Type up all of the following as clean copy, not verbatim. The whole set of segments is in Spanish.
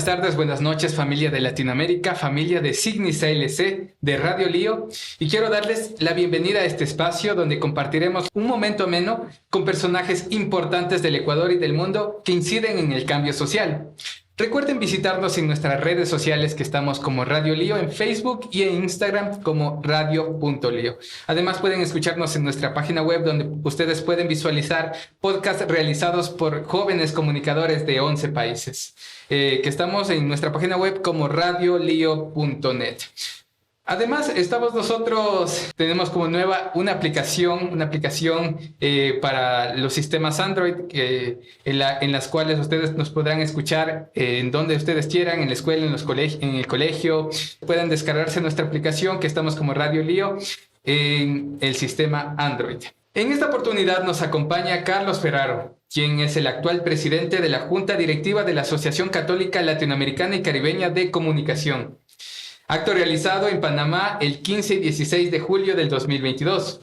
tardes, buenas noches, familia de Latinoamérica, familia de Signis ALC, de Radio Lío, y quiero darles la bienvenida a este espacio donde compartiremos un momento ameno con personajes importantes del Ecuador y del mundo que inciden en el cambio social. Recuerden visitarnos en nuestras redes sociales, que estamos como Radio Lío en Facebook y en Instagram como radio.lío. Además pueden escucharnos en nuestra página web, donde ustedes pueden visualizar podcasts realizados por jóvenes comunicadores de 11 países, que estamos en nuestra página web como radiolio.net. Además, tenemos como nueva una aplicación para los sistemas Android, en las cuales ustedes nos podrán escuchar en donde ustedes quieran, en la escuela, en el colegio. Pueden descargarse nuestra aplicación, que estamos como Radio Lío, en el sistema Android. En esta oportunidad nos acompaña Carlos Ferraro, quien es el actual presidente de la Junta Directiva de la Asociación Católica Latinoamericana y Caribeña de Comunicación. Acto realizado en Panamá el 15 y 16 de julio del 2022.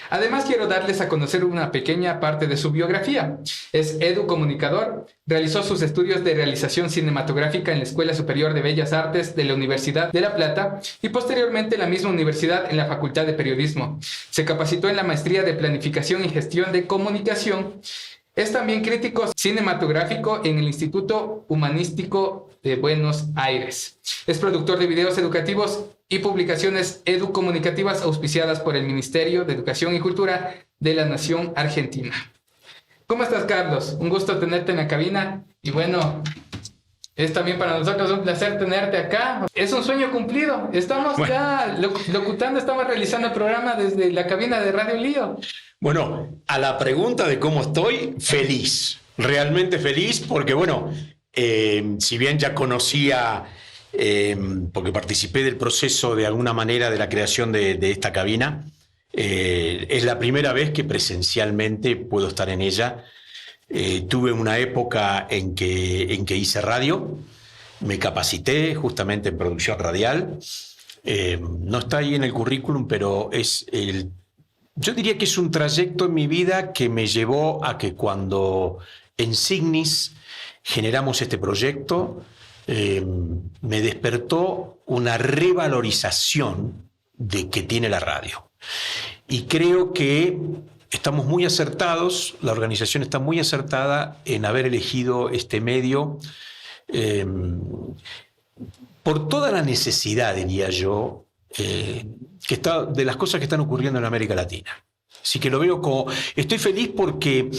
Además, quiero darles a conocer una pequeña parte de su biografía. Es educomunicador, realizó sus estudios de realización cinematográfica en la Escuela Superior de Bellas Artes de la Universidad de La Plata y posteriormente en la misma universidad en la Facultad de Periodismo. Se capacitó en la maestría de Planificación y Gestión de Comunicación. Es también crítico cinematográfico en el Instituto Humanístico de Buenos Aires. Es productor de videos educativos y publicaciones educomunicativas auspiciadas por el Ministerio de Educación y Cultura de la Nación Argentina. ¿Cómo estás, Carlos? Un gusto tenerte en la cabina. Y bueno, es también para nosotros un placer tenerte acá. Es un sueño cumplido. Estamos ya locutando, estamos realizando el programa desde la cabina de Radio Lío. Bueno, a la pregunta de cómo estoy, feliz, realmente feliz, porque bueno, si bien ya conocía, porque participé del proceso de alguna manera de la creación de esta cabina, es la primera vez que presencialmente puedo estar en ella. Tuve una época en que hice radio, me capacité justamente en producción radial, no está ahí en el currículum, pero yo diría que es un trayecto en mi vida que me llevó a que cuando en Signis generamos este proyecto, me despertó una revalorización de que tiene la radio. Y creo que estamos muy acertados, la organización está muy acertada en haber elegido este medio por toda la necesidad, diría yo, de las cosas que están ocurriendo en América Latina. Así que lo veo como... Estoy feliz porque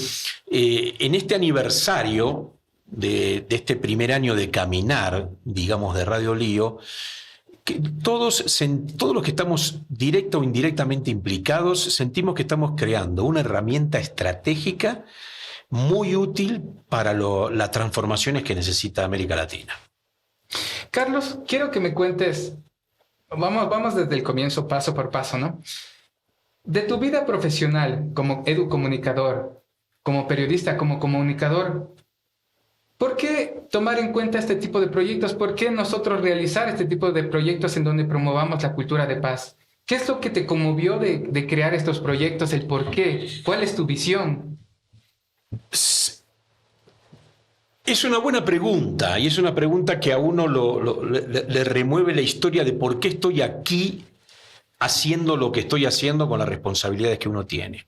en este aniversario de este primer año de caminar, digamos, de Radio Lío, que todos los que estamos directa o indirectamente implicados sentimos que estamos creando una herramienta estratégica muy útil para las transformaciones que necesita América Latina. Carlos, quiero que me cuentes... Vamos desde el comienzo, paso por paso, ¿no? De tu vida profesional como educomunicador, como periodista, como comunicador, ¿por qué tomar en cuenta este tipo de proyectos? ¿Por qué nosotros realizar este tipo de proyectos en donde promovamos la cultura de paz? ¿Qué es lo que te conmovió de crear estos proyectos? ¿El por qué? ¿Cuál es tu visión? Es una buena pregunta, y es una pregunta que a uno le remueve la historia de por qué estoy aquí haciendo lo que estoy haciendo con las responsabilidades que uno tiene.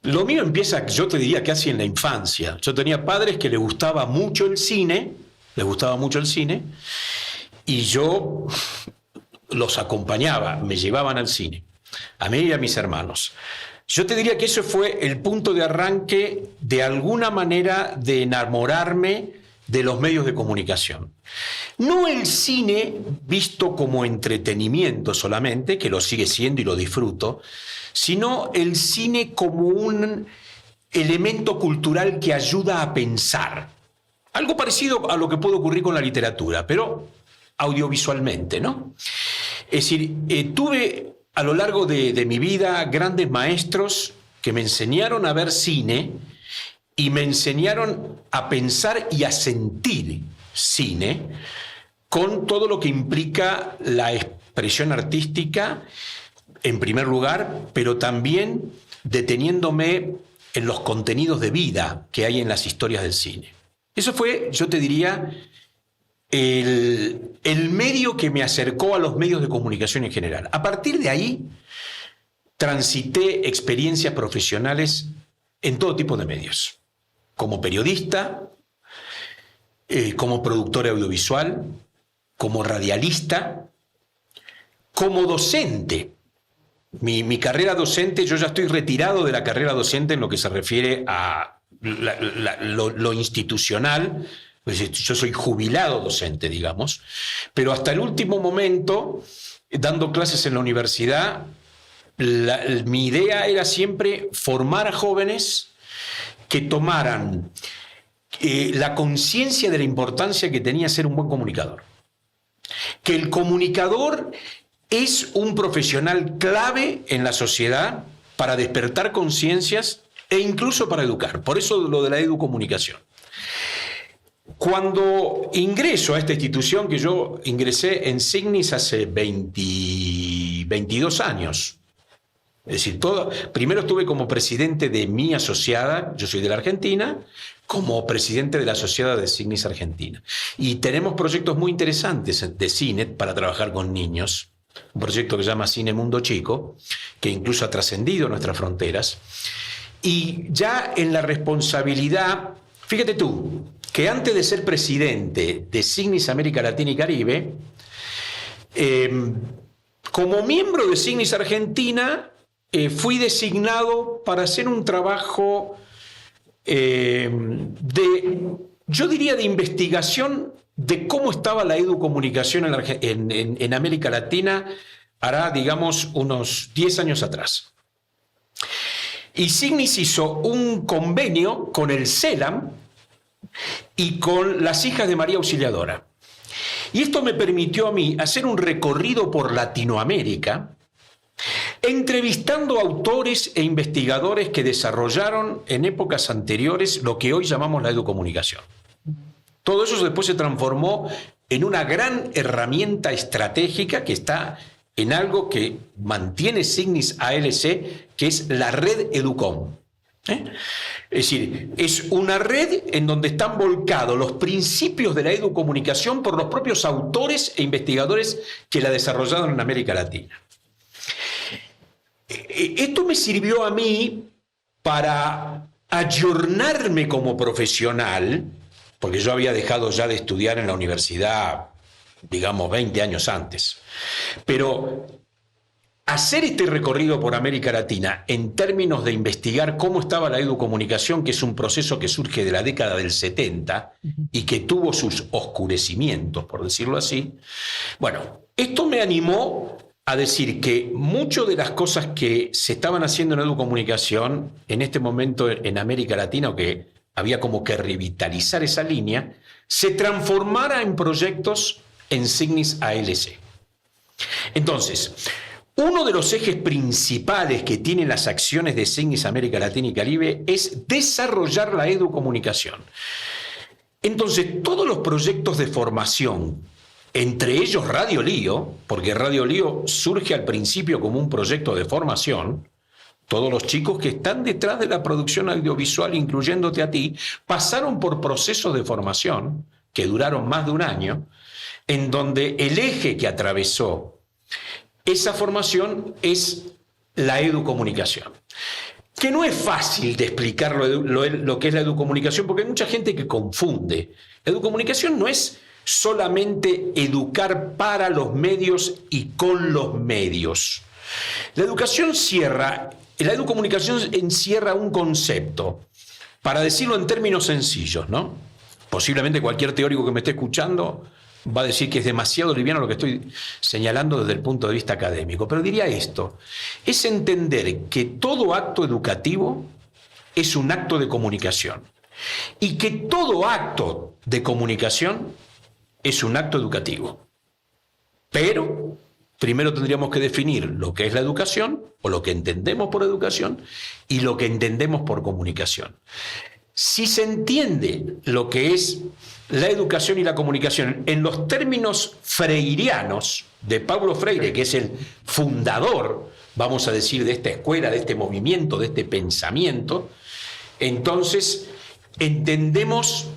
Lo mío empieza, yo te diría, casi en la infancia. Yo tenía padres que les gustaba mucho el cine, y yo los acompañaba, me llevaban al cine, a mí y a mis hermanos. Yo te diría que eso fue el punto de arranque, de alguna manera, de enamorarme de los medios de comunicación. No el cine visto como entretenimiento solamente, que lo sigue siendo y lo disfruto, sino el cine como un elemento cultural que ayuda a pensar. Algo parecido a lo que puede ocurrir con la literatura, pero audiovisualmente, ¿no? Es decir, tuve a lo largo de mi vida grandes maestros que me enseñaron a ver cine y me enseñaron a pensar y a sentir cine con todo lo que implica la expresión artística, en primer lugar, pero también deteniéndome en los contenidos de vida que hay en las historias del cine. Eso fue, yo te diría, el medio que me acercó a los medios de comunicación en general. A partir de ahí, transité experiencias profesionales en todo tipo de medios. Como periodista, como productor audiovisual, como radialista, como docente. Mi carrera docente, yo ya estoy retirado de la carrera docente en lo que se refiere a lo institucional. Yo soy jubilado docente, digamos, pero hasta el último momento, dando clases en la universidad, mi idea era siempre formar a jóvenes que tomaran la conciencia de la importancia que tenía ser un buen comunicador. Que el comunicador es un profesional clave en la sociedad para despertar conciencias e incluso para educar. Por eso lo de la educomunicación. Cuando ingreso a esta institución, que yo ingresé en Signis hace 22 años, es decir, primero estuve como presidente de mi asociada, yo soy de la Argentina, como presidente de la Asociada de Signis Argentina. Y tenemos proyectos muy interesantes de cine para trabajar con niños. Un proyecto que se llama Cine Mundo Chico, que incluso ha trascendido nuestras fronteras. Y ya en la responsabilidad, fíjate tú, que antes de ser presidente de Signis América Latina y Caribe, como miembro de Signis Argentina, fui designado para hacer un trabajo yo diría de investigación de cómo estaba la educomunicación en América Latina hará, digamos, unos 10 años atrás. Y Signis hizo un convenio con el CELAM y con las Hijas de María Auxiliadora. Y esto me permitió a mí hacer un recorrido por Latinoamérica, entrevistando autores e investigadores que desarrollaron en épocas anteriores lo que hoy llamamos la educomunicación. Todo eso después se transformó en una gran herramienta estratégica que está en algo que mantiene Signis ALC, que es la red Educom. Es decir, es una red en donde están volcados los principios de la educomunicación por los propios autores e investigadores que la desarrollaron en América Latina. Esto me sirvió a mí para ayornarme como profesional, porque yo había dejado ya de estudiar en la universidad, digamos, 20 años antes. Pero hacer este recorrido por América Latina en términos de investigar cómo estaba la educomunicación, que es un proceso que surge de la década del 70 y que tuvo sus oscurecimientos, por decirlo así, bueno, esto me animó a decir que muchas de las cosas que se estaban haciendo en educomunicación en este momento en América Latina, o que había como que revitalizar esa línea, se transformara en proyectos en Signis ALC. Entonces, uno de los ejes principales que tienen las acciones de Signis América Latina y Caribe es desarrollar la educomunicación. Entonces, todos los proyectos de formación, entre ellos Radio Lío, porque Radio Lío surge al principio como un proyecto de formación, todos los chicos que están detrás de la producción audiovisual, incluyéndote a ti, pasaron por procesos de formación que duraron más de un año, en donde el eje que atravesó esa formación es la educomunicación. Que no es fácil de explicar lo que es la educomunicación, porque hay mucha gente que confunde. La educomunicación no es solamente educar para los medios y con los medios. La educomunicación encierra un concepto, para decirlo en términos sencillos, ¿no? Posiblemente cualquier teórico que me esté escuchando va a decir que es demasiado liviano lo que estoy señalando desde el punto de vista académico, pero diría esto: es entender que todo acto educativo es un acto de comunicación y que todo acto de comunicación es un acto educativo. Pero primero tendríamos que definir lo que es la educación, o lo que entendemos por educación, y lo que entendemos por comunicación. Si se entiende lo que es la educación y la comunicación en los términos freirianos de Paulo Freire, que es el fundador, vamos a decir, de esta escuela, de este movimiento, de este pensamiento, entonces entendemos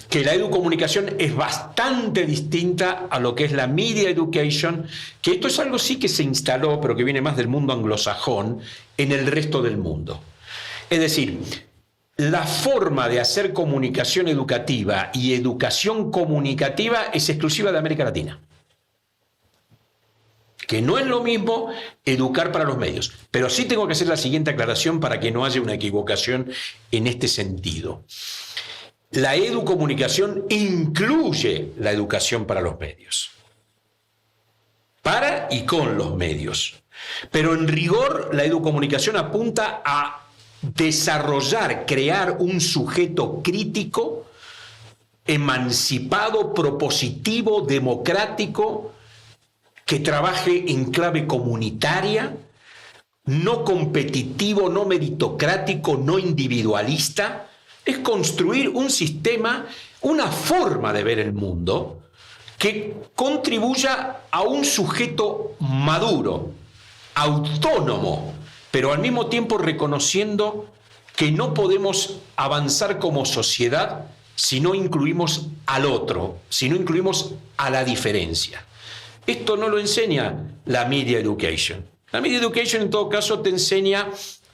que la educomunicación es bastante distinta a lo que es la media education, que esto es algo sí que se instaló, pero que viene más del mundo anglosajón, en el resto del mundo. Es decir, la forma de hacer comunicación educativa y educación comunicativa es exclusiva de América Latina. Que no es lo mismo educar para los medios. Pero sí tengo que hacer la siguiente aclaración para que no haya una equivocación en este sentido. La educomunicación incluye la educación para los medios. Para y con los medios. Pero en rigor, la educomunicación apunta a desarrollar, crear un sujeto crítico, emancipado, propositivo, democrático, que trabaje en clave comunitaria, no competitivo, no meritocrático, no individualista. Es construir un sistema, una forma de ver el mundo que contribuya a un sujeto maduro, autónomo, pero al mismo tiempo reconociendo que no podemos avanzar como sociedad si no incluimos al otro, si no incluimos a la diferencia. Esto no lo enseña la media education. La media education en todo caso te enseña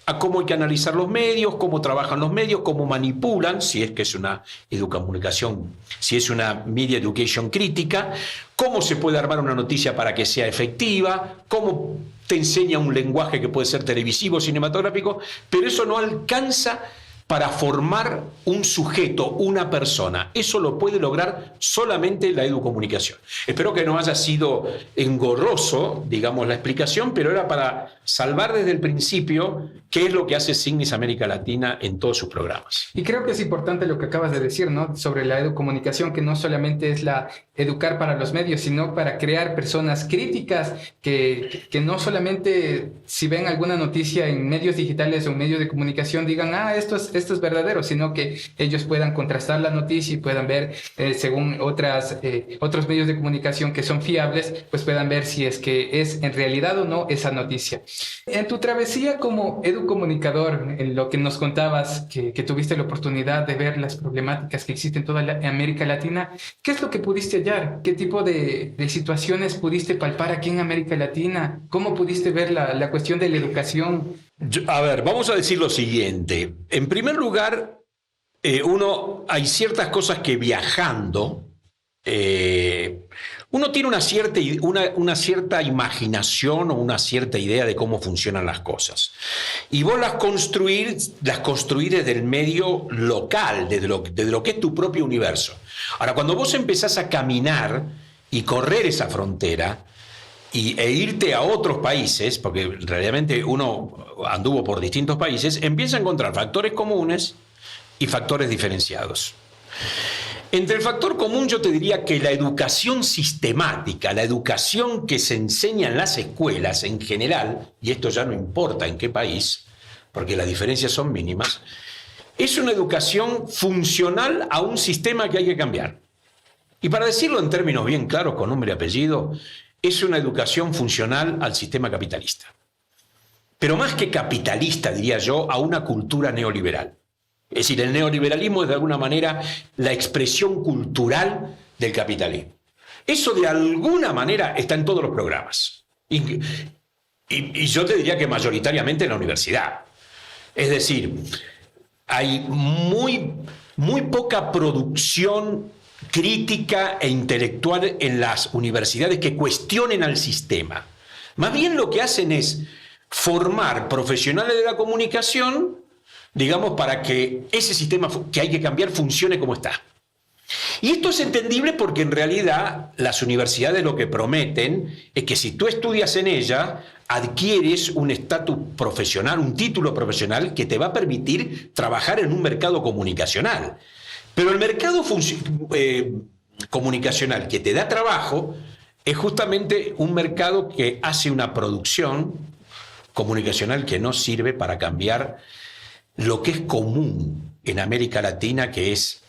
a cómo hay que analizar los medios, cómo trabajan los medios, cómo manipulan, si es que es una educomunicación, si es una media education crítica, cómo se puede armar una noticia para que sea efectiva, cómo te enseña un lenguaje que puede ser televisivo, cinematográfico, pero eso no alcanza para formar un sujeto, una persona. Eso lo puede lograr solamente la educomunicación. Espero que no haya sido engorroso, digamos, la explicación, pero era para salvar desde el principio qué es lo que hace Signis América Latina en todos sus programas. Y creo que es importante lo que acabas de decir, ¿no? Sobre la educomunicación, que no solamente es la educar para los medios, sino para crear personas críticas que no solamente si ven alguna noticia en medios digitales o en medios de comunicación digan, esto es verdadero, sino que ellos puedan contrastar la noticia y puedan ver, según otros medios de comunicación que son fiables, pues puedan ver si es que es en realidad o no esa noticia. En tu travesía como educomunicador, en lo que nos contabas, que tuviste la oportunidad de ver las problemáticas que existen en toda América Latina, ¿qué es lo que pudiste hallar? ¿Qué tipo de situaciones pudiste palpar aquí en América Latina? ¿Cómo pudiste ver la cuestión de la educación? A ver, vamos a decir lo siguiente. En primer lugar, hay ciertas cosas que viajando, uno tiene una cierta imaginación o una cierta idea de cómo funcionan las cosas. Y vos las construís desde el medio local, desde lo que es tu propio universo. Ahora, cuando vos empezás a caminar y correr esa frontera, e irte a otros países, porque realmente uno anduvo por distintos países, empieza a encontrar factores comunes y factores diferenciados. Entre el factor común yo te diría que la educación sistemática, la educación que se enseña en las escuelas en general, y esto ya no importa en qué país, porque las diferencias son mínimas, es una educación funcional a un sistema que hay que cambiar. Y para decirlo en términos bien claros, con nombre y apellido, es una educación funcional al sistema capitalista. Pero más que capitalista, diría yo, a una cultura neoliberal. Es decir, el neoliberalismo es de alguna manera la expresión cultural del capitalismo. Eso de alguna manera está en todos los programas. Y yo te diría que mayoritariamente en la universidad. Es decir, hay muy poca producción crítica e intelectual en las universidades que cuestionen al sistema. Más bien lo que hacen es formar profesionales de la comunicación, digamos, para que ese sistema que hay que cambiar funcione como está. Y esto es entendible porque en realidad las universidades lo que prometen es que si tú estudias en ella, adquieres un estatus profesional, un título profesional que te va a permitir trabajar en un mercado comunicacional. Pero el mercado comunicacional que te da trabajo es justamente un mercado que hace una producción comunicacional que no sirve para cambiar lo que es común en América Latina, que es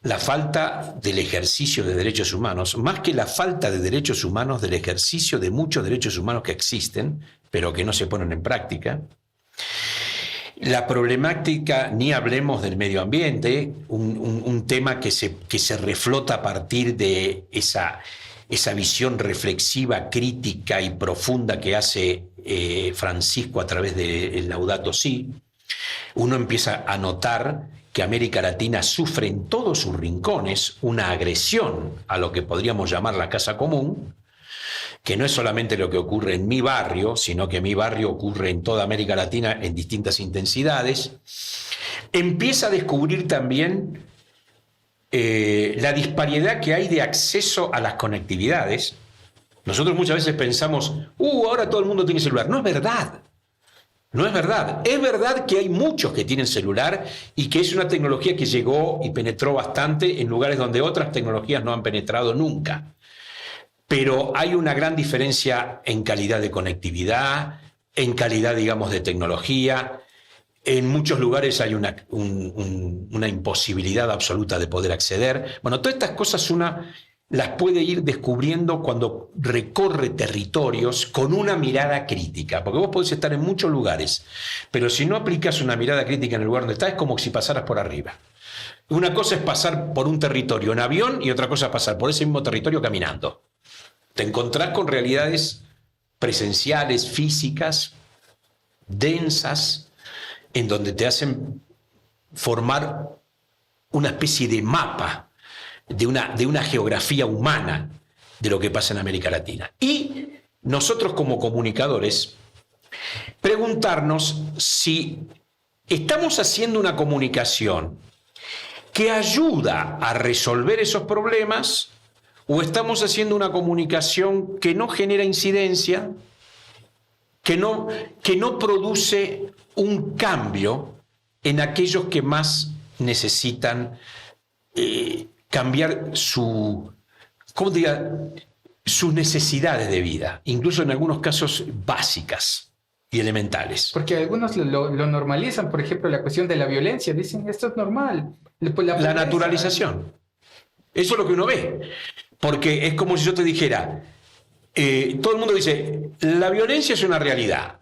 la falta del ejercicio de derechos humanos, más que la falta de derechos humanos, del ejercicio de muchos derechos humanos que existen, pero que no se ponen en práctica. La problemática, ni hablemos del medio ambiente, un tema que se reflota a partir de esa visión reflexiva, crítica y profunda que hace Francisco a través del Laudato Si. Uno empieza a notar que América Latina sufre en todos sus rincones una agresión a lo que podríamos llamar la casa común, que no es solamente lo que ocurre en mi barrio, sino que mi barrio ocurre en toda América Latina en distintas intensidades. Empieza a descubrir también la disparidad que hay de acceso a las conectividades. Nosotros muchas veces pensamos, ahora todo el mundo tiene celular. No es verdad. No es verdad. Es verdad que hay muchos que tienen celular y que es una tecnología que llegó y penetró bastante en lugares donde otras tecnologías no han penetrado nunca. Pero hay una gran diferencia en calidad de conectividad, en calidad, digamos, de tecnología. En muchos lugares hay una imposibilidad absoluta de poder acceder. Bueno, todas estas cosas las puede ir descubriendo cuando recorre territorios con una mirada crítica, porque vos podés estar en muchos lugares, pero si no aplicas una mirada crítica en el lugar donde estás, es como si pasaras por arriba. Una cosa es pasar por un territorio en avión y otra cosa es pasar por ese mismo territorio caminando. Te encontrás con realidades presenciales, físicas, densas, en donde te hacen formar una especie de mapa de una geografía humana de lo que pasa en América Latina. Y nosotros como comunicadores, preguntarnos si estamos haciendo una comunicación que ayuda a resolver esos problemas o estamos haciendo una comunicación que no genera incidencia, que no produce un cambio en aquellos que más necesitan cambiar sus necesidades de vida, incluso en algunos casos básicas y elementales. Porque algunos lo normalizan, por ejemplo, la cuestión de la violencia, dicen esto es normal. La naturalización. Eso es lo que uno ve. Porque es como si yo te dijera, todo el mundo dice, la violencia es una realidad.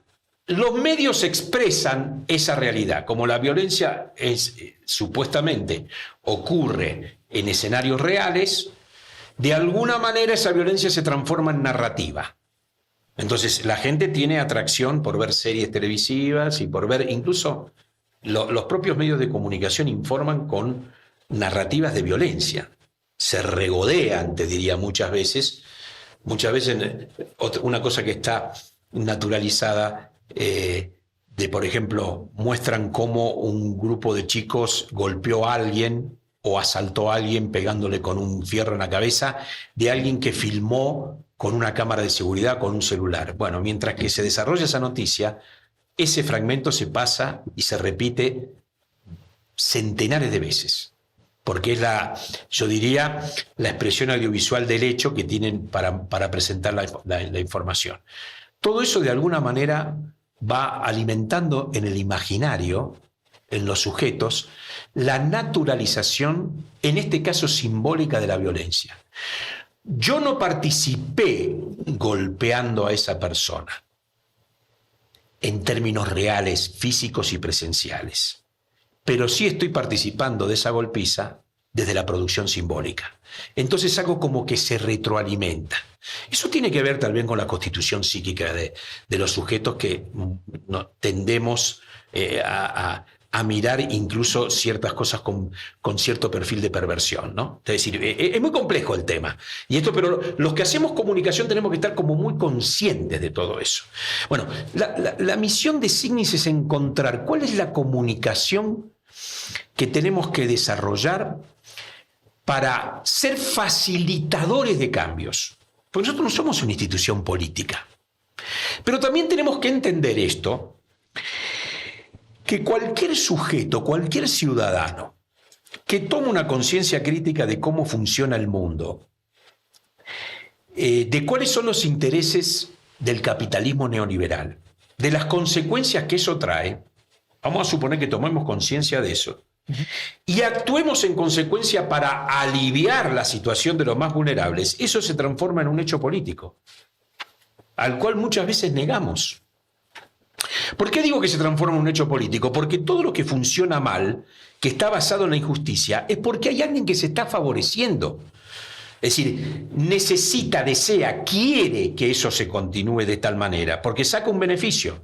Los medios expresan esa realidad. Como la violencia supuestamente ocurre en escenarios reales, de alguna manera esa violencia se transforma en narrativa. Entonces la gente tiene atracción por ver series televisivas y por ver, incluso los propios medios de comunicación informan con narrativas de violencia. Se regodean, te diría muchas veces, una cosa que está naturalizada, por ejemplo, muestran cómo un grupo de chicos golpeó a alguien o asaltó a alguien pegándole con un fierro en la cabeza, de alguien que filmó con una cámara de seguridad, con un celular. Bueno, mientras que se desarrolla esa noticia, ese fragmento se pasa y se repite centenares de veces. Porque es yo diría, la expresión audiovisual del hecho que tienen para presentar la información. Todo eso de alguna manera va alimentando en el imaginario, en los sujetos, la naturalización, en este caso simbólica, de la violencia. Yo no participé golpeando a esa persona en términos reales, físicos y presenciales, pero sí estoy participando de esa golpiza desde la producción simbólica. Entonces algo como que se retroalimenta. Eso tiene que ver también con la constitución psíquica de los sujetos que tendemos a mirar incluso ciertas cosas con cierto perfil de perversión, ¿no? Es decir, es muy complejo el tema. Pero los que hacemos comunicación tenemos que estar como muy conscientes de todo eso. Bueno, la misión de Signis es encontrar cuál es la comunicación que tenemos que desarrollar para ser facilitadores de cambios. Porque nosotros no somos una institución política. Pero también tenemos que entender esto, que cualquier sujeto, cualquier ciudadano que tome una conciencia crítica de cómo funciona el mundo, de cuáles son los intereses del capitalismo neoliberal, de las consecuencias que eso trae, vamos a suponer que tomemos conciencia de eso, y actuemos en consecuencia para aliviar la situación de los más vulnerables, eso se transforma en un hecho político, al cual muchas veces negamos. ¿Por qué digo que se transforma en un hecho político? Porque todo lo que funciona mal, que está basado en la injusticia, es porque hay alguien que se está favoreciendo. Es decir, necesita, desea, quiere que eso se continúe de tal manera, porque saca un beneficio.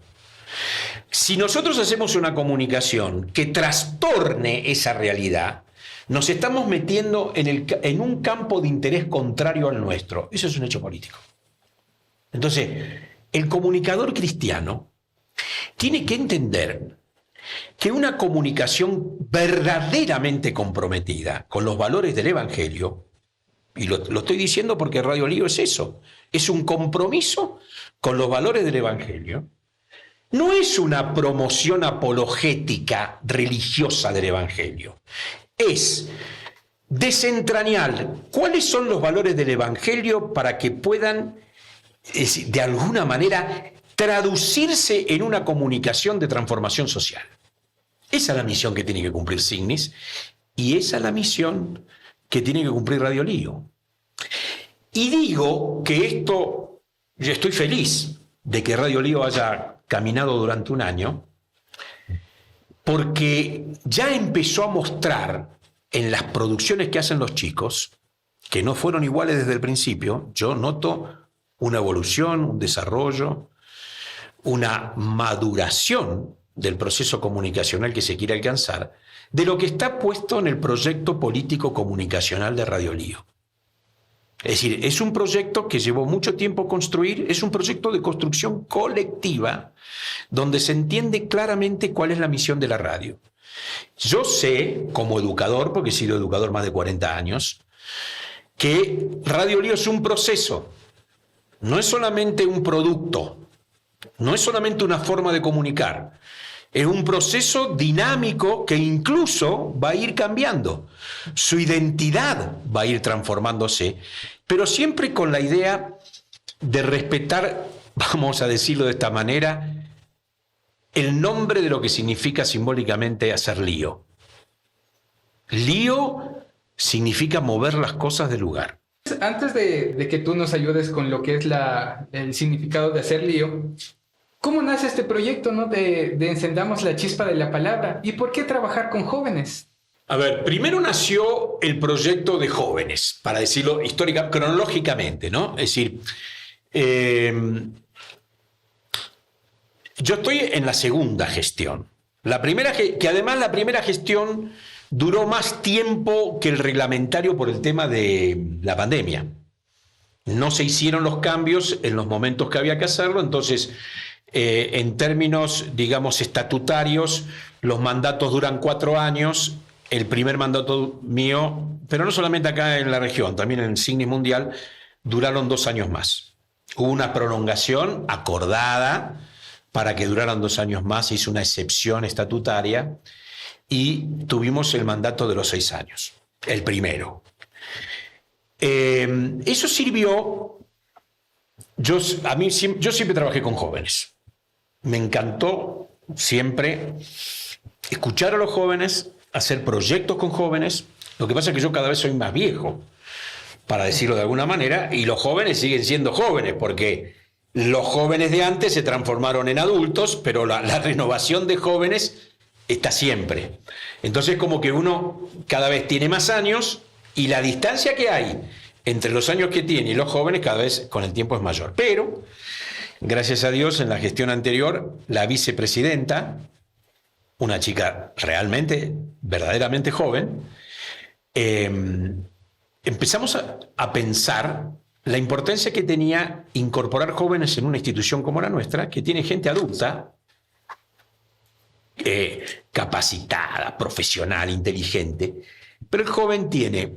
Si nosotros hacemos una comunicación que trastorne esa realidad, nos estamos metiendo en un campo de interés contrario al nuestro. Eso es un hecho político. Entonces, el comunicador cristiano tiene que entender que una comunicación verdaderamente comprometida con los valores del Evangelio, y lo estoy diciendo porque Radio Lío es eso, es un compromiso con los valores del Evangelio, no es una promoción apologética religiosa del Evangelio, es desentrañar cuáles son los valores del Evangelio para que puedan, de alguna manera, traducirse en una comunicación de transformación social. Esa es la misión que tiene que cumplir Signis y esa es la misión que tiene que cumplir Radio Lío. Y digo que esto, yo estoy feliz de que Radio Lío haya caminado durante un año, porque ya empezó a mostrar en las producciones que hacen los chicos, que no fueron iguales desde el principio. Yo noto una evolución, un desarrollo, una maduración del proceso comunicacional que se quiere alcanzar, de lo que está puesto en el proyecto político comunicacional de Radio Lío. Es decir, es un proyecto que llevó mucho tiempo construir, es un proyecto de construcción colectiva, donde se entiende claramente cuál es la misión de la radio. Yo sé, como educador, porque he sido educador más de 40 años, que Radio Lío es un proceso, no es solamente un producto, no es solamente una forma de comunicar, es un proceso dinámico que incluso va a ir cambiando. Su identidad va a ir transformándose, pero siempre con la idea de respetar, vamos a decirlo de esta manera, el nombre de lo que significa simbólicamente hacer lío. Lío significa mover las cosas del lugar. Antes de que tú nos ayudes con lo que es el significado de hacer lío, ¿cómo nace este proyecto, ¿no? de Encendamos la Chispa de la Palabra? ¿Y por qué trabajar con jóvenes? A ver, primero nació el proyecto de jóvenes, para decirlo cronológicamente, ¿no? Es decir, yo estoy en la segunda gestión. Que además la primera gestión duró más tiempo que el reglamentario por el tema de la pandemia. No se hicieron los cambios en los momentos que había que hacerlo, entonces, en términos, digamos, estatutarios, los mandatos duran 4 años. El primer mandato mío, pero no solamente acá en la región, también en Signis Mundial, duraron 2 años más. Hubo una prolongación acordada para que duraran 2 años más, hizo una excepción estatutaria y tuvimos el mandato de los 6 años, el primero. Eso sirvió, yo siempre trabajé con jóvenes. Me encantó siempre escuchar a los jóvenes, hacer proyectos con jóvenes. Lo que pasa es que yo cada vez soy más viejo, para decirlo de alguna manera, y los jóvenes siguen siendo jóvenes, porque los jóvenes de antes se transformaron en adultos, pero la renovación de jóvenes está siempre. Entonces, como que uno cada vez tiene más años y la distancia que hay entre los años que tiene y los jóvenes cada vez con el tiempo es mayor. Pero, gracias a Dios, en la gestión anterior, la vicepresidenta, una chica realmente, verdaderamente joven, empezamos a pensar la importancia que tenía incorporar jóvenes en una institución como la nuestra, que tiene gente adulta, capacitada, profesional, inteligente, pero el joven tiene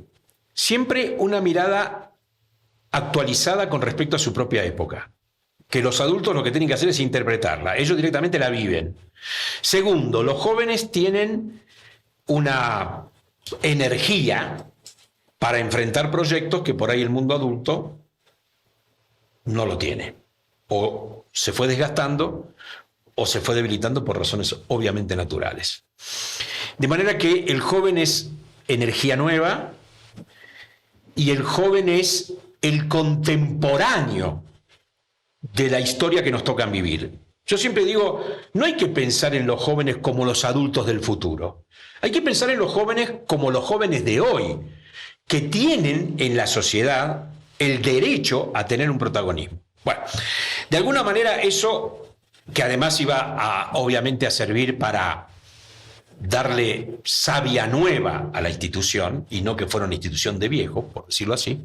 siempre una mirada actualizada con respecto a su propia época, que los adultos lo que tienen que hacer es interpretarla, ellos directamente la viven. Segundo, los jóvenes tienen una energía para enfrentar proyectos que por ahí el mundo adulto no lo tiene. O se fue desgastando o se fue debilitando por razones obviamente naturales. De manera que el joven es energía nueva y el joven es el contemporáneo de la historia que nos tocan vivir. Yo siempre digo, no hay que pensar en los jóvenes como los adultos del futuro. Hay que pensar en los jóvenes como los jóvenes de hoy, que tienen en la sociedad el derecho a tener un protagonismo. Bueno, de alguna manera eso, que además iba obviamente a servir para darle savia nueva a la institución, y no que fuera una institución de viejo, por decirlo así.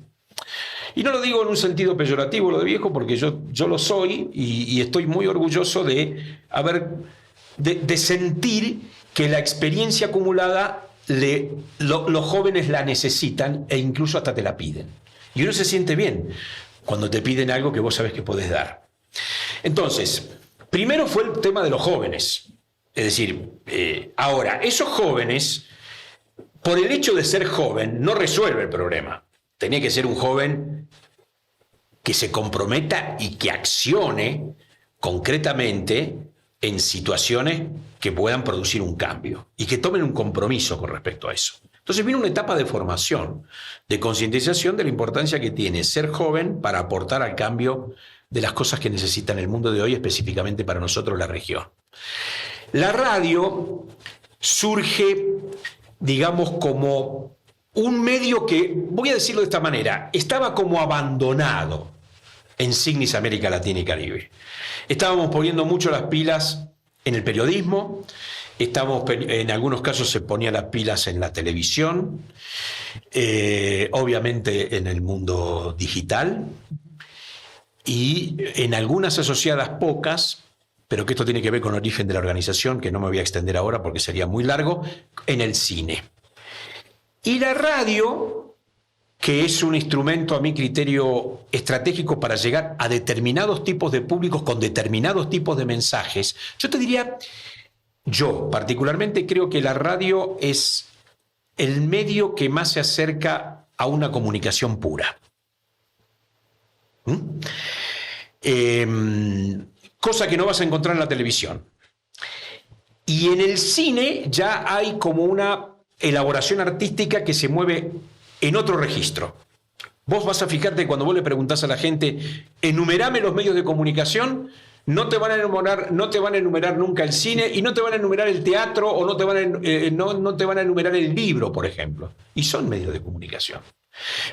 Y no lo digo en un sentido peyorativo lo de viejo, porque yo lo soy y estoy muy orgulloso de sentir que la experiencia acumulada los jóvenes la necesitan e incluso hasta te la piden. Y uno se siente bien cuando te piden algo que vos sabés que podés dar. Entonces, primero fue el tema de los jóvenes. Es decir, ahora, esos jóvenes, por el hecho de ser joven, no resuelve el problema. Tenía que ser un joven que se comprometa y que accione concretamente en situaciones que puedan producir un cambio y que tomen un compromiso con respecto a eso. Entonces viene una etapa de formación, de concientización de la importancia que tiene ser joven para aportar al cambio de las cosas que necesita el mundo de hoy, específicamente para nosotros la región. La radio surge, digamos, como un medio que, voy a decirlo de esta manera, estaba como abandonado en Signis América Latina y Caribe. Estábamos poniendo mucho las pilas en el periodismo, en algunos casos se ponían las pilas en la televisión, obviamente en el mundo digital, y en algunas asociadas pocas, pero que esto tiene que ver con el origen de la organización, que no me voy a extender ahora porque sería muy largo, en el cine. Y la radio, que es un instrumento a mi criterio estratégico para llegar a determinados tipos de públicos con determinados tipos de mensajes, yo te diría, yo particularmente creo que la radio es el medio que más se acerca a una comunicación pura. Cosa que no vas a encontrar en la televisión. Y en el cine ya hay como una elaboración artística que se mueve en otro registro. Vos vas a fijarte cuando vos le preguntás a la gente, enumerame los medios de comunicación, no te van a enumerar nunca el cine y no te van a enumerar el teatro o no te van a enumerar el libro, por ejemplo. Y son medios de comunicación.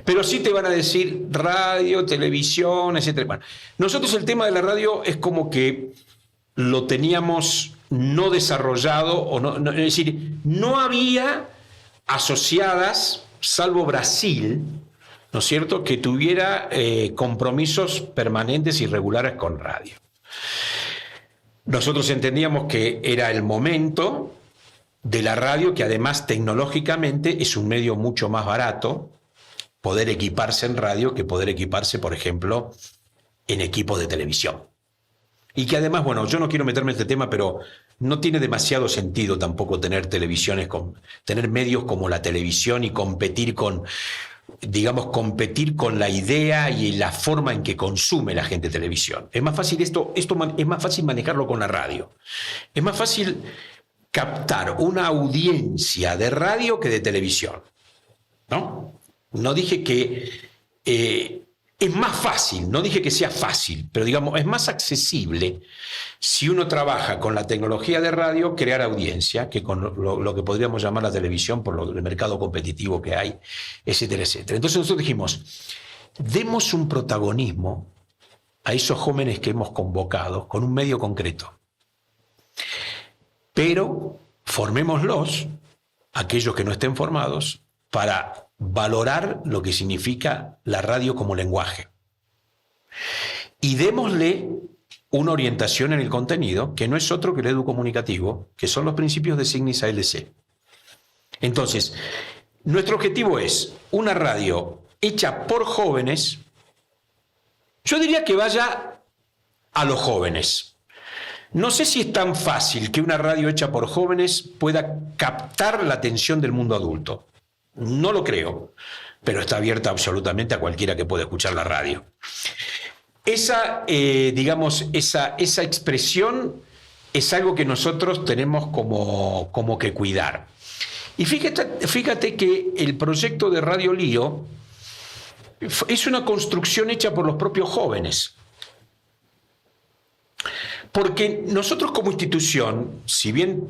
Pero sí te van a decir radio, televisión, etc. Bueno, nosotros el tema de la radio es como que lo teníamos no desarrollado, o no, es decir, no había asociadas, salvo Brasil, ¿no es cierto?, que tuviera compromisos permanentes y regulares con radio. Nosotros entendíamos que era el momento de la radio, que además tecnológicamente es un medio mucho más barato, poder equiparse en radio que poder equiparse, por ejemplo, en equipos de televisión. Y que además, bueno, yo no quiero meterme en este tema, pero no tiene demasiado sentido tampoco tener televisiones, tener medios como la televisión y competir con la idea y la forma en que consume la gente televisión. Es más fácil es más fácil manejarlo con la radio. Es más fácil captar una audiencia de radio que de televisión, ¿no? No dije que es más fácil, no dije que sea fácil, pero digamos, es más accesible si uno trabaja con la tecnología de radio, crear audiencia, que con lo que podríamos llamar la televisión, por el mercado competitivo que hay, etcétera, etcétera. Entonces nosotros dijimos, demos un protagonismo a esos jóvenes que hemos convocado con un medio concreto. Pero formémoslos, aquellos que no estén formados, para valorar lo que significa la radio como lenguaje. Y démosle una orientación en el contenido que no es otro que el educomunicativo, que son los principios de Signis ALC. Entonces, nuestro objetivo es una radio hecha por jóvenes. Yo diría que vaya a los jóvenes. No sé si es tan fácil que una radio hecha por jóvenes pueda captar la atención del mundo adulto. No lo creo, pero está abierta absolutamente a cualquiera que pueda escuchar la radio. Esa expresión es algo que nosotros tenemos como que cuidar. Y fíjate que el proyecto de Radio Lío es una construcción hecha por los propios jóvenes. Porque nosotros como institución, si bien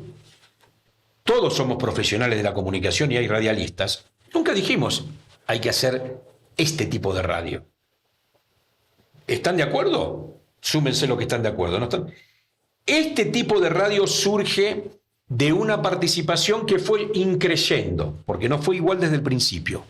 todos somos profesionales de la comunicación y hay radialistas, nunca dijimos hay que hacer este tipo de radio. ¿Están de acuerdo? Súmense los que están de acuerdo. ¿No están? Este tipo de radio surge de una participación que fue increyendo, porque no fue igual desde el principio.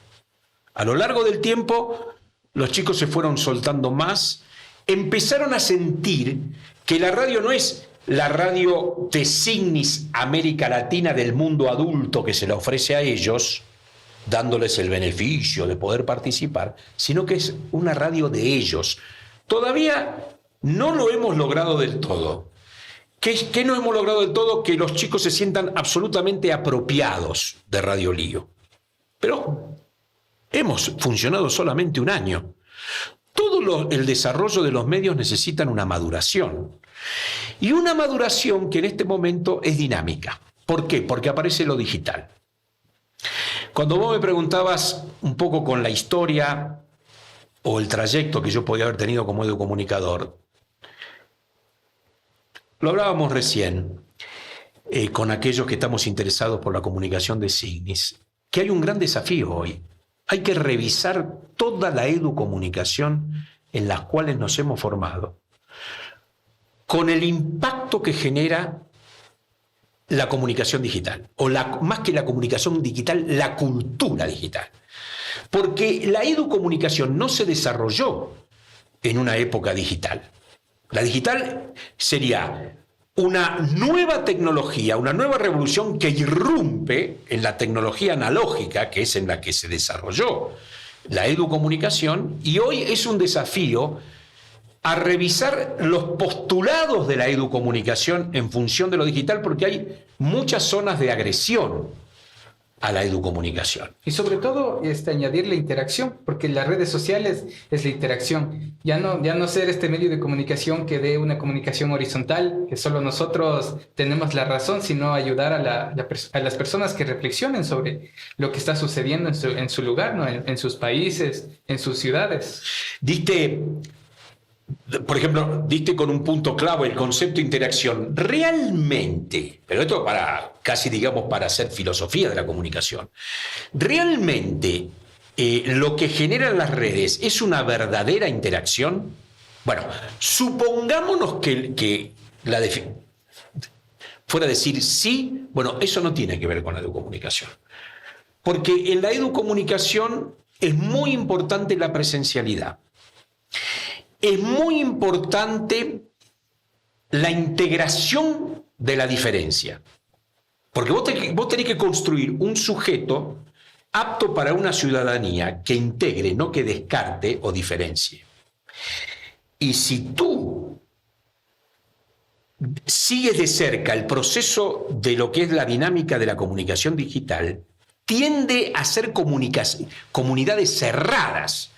A lo largo del tiempo, los chicos se fueron soltando más, empezaron a sentir que la radio no es la radio de Signis América Latina del mundo adulto que se la ofrece a ellos, dándoles el beneficio de poder participar, sino que es una radio de ellos. Todavía no lo hemos logrado del todo. ¿Qué no hemos logrado del todo? Que los chicos se sientan absolutamente apropiados de Radio Lío. Pero hemos funcionado solamente un año. Todo el desarrollo de los medios necesitan una maduración. Y una maduración que en este momento es dinámica. ¿Por qué? Porque aparece lo digital. Cuando vos me preguntabas un poco con la historia o el trayecto que yo podía haber tenido como educomunicador, lo hablábamos recién con aquellos que estamos interesados por la comunicación de Signis, que hay un gran desafío hoy. Hay que revisar toda la educomunicación en las cuales nos hemos formado, con el impacto que genera la comunicación digital, o más que la comunicación digital, la cultura digital. Porque la educomunicación no se desarrolló en una época digital. La digital sería una nueva tecnología, una nueva revolución que irrumpe en la tecnología analógica, que es en la que se desarrolló la educomunicación, y hoy es un desafío a revisar los postulados de la educomunicación en función de lo digital, porque hay muchas zonas de agresión a la educomunicación. Y sobre todo añadir la interacción, porque las redes sociales es la interacción. Ya no ser este medio de comunicación que dé una comunicación horizontal, que solo nosotros tenemos la razón, sino ayudar a las personas que reflexionen sobre lo que está sucediendo en su lugar, ¿no? En sus países, en sus ciudades. Por ejemplo, diste con un punto clave el concepto de interacción. Realmente, pero esto casi digamos para hacer filosofía de la comunicación, realmente lo que generan las redes es una verdadera interacción. Bueno, supongámonos que fuera a decir sí, bueno, eso no tiene que ver con la educomunicación. Porque en la educomunicación es muy importante la presencialidad. Es muy importante la integración de la diferencia. Porque vos tenés que construir un sujeto apto para una ciudadanía que integre, no que descarte o diferencie. Y si tú sigues de cerca el proceso de lo que es la dinámica de la comunicación digital, tiende a ser comunidades cerradas,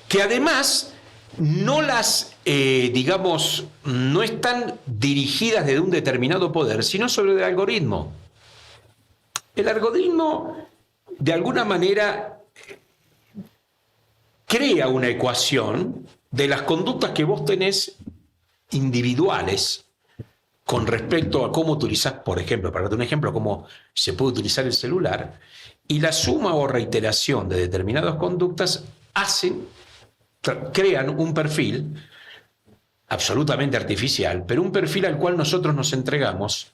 que además no no están dirigidas desde un determinado poder, sino sobre el algoritmo. El algoritmo, de alguna manera, crea una ecuación de las conductas que vos tenés individuales con respecto a cómo utilizás, por ejemplo, para darte un ejemplo, cómo se puede utilizar el celular, y la suma o reiteración de determinadas conductas crean un perfil absolutamente artificial, pero un perfil al cual nosotros nos entregamos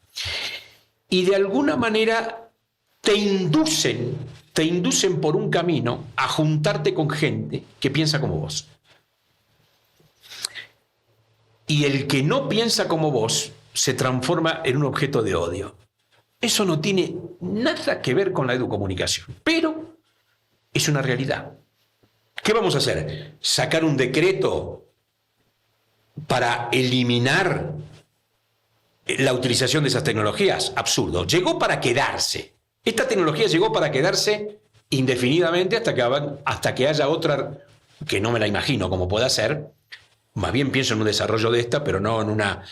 y de alguna manera te inducen por un camino a juntarte con gente que piensa como vos. Y el que no piensa como vos se transforma en un objeto de odio. Eso no tiene nada que ver con la educomunicación, pero es una realidad. ¿Qué vamos a hacer? ¿Sacar un decreto para eliminar la utilización de esas tecnologías? Absurdo. Llegó para quedarse. Esta tecnología llegó para quedarse indefinidamente hasta que haya otra que no me la imagino cómo pueda ser. Más bien pienso en un desarrollo de esta, pero no en una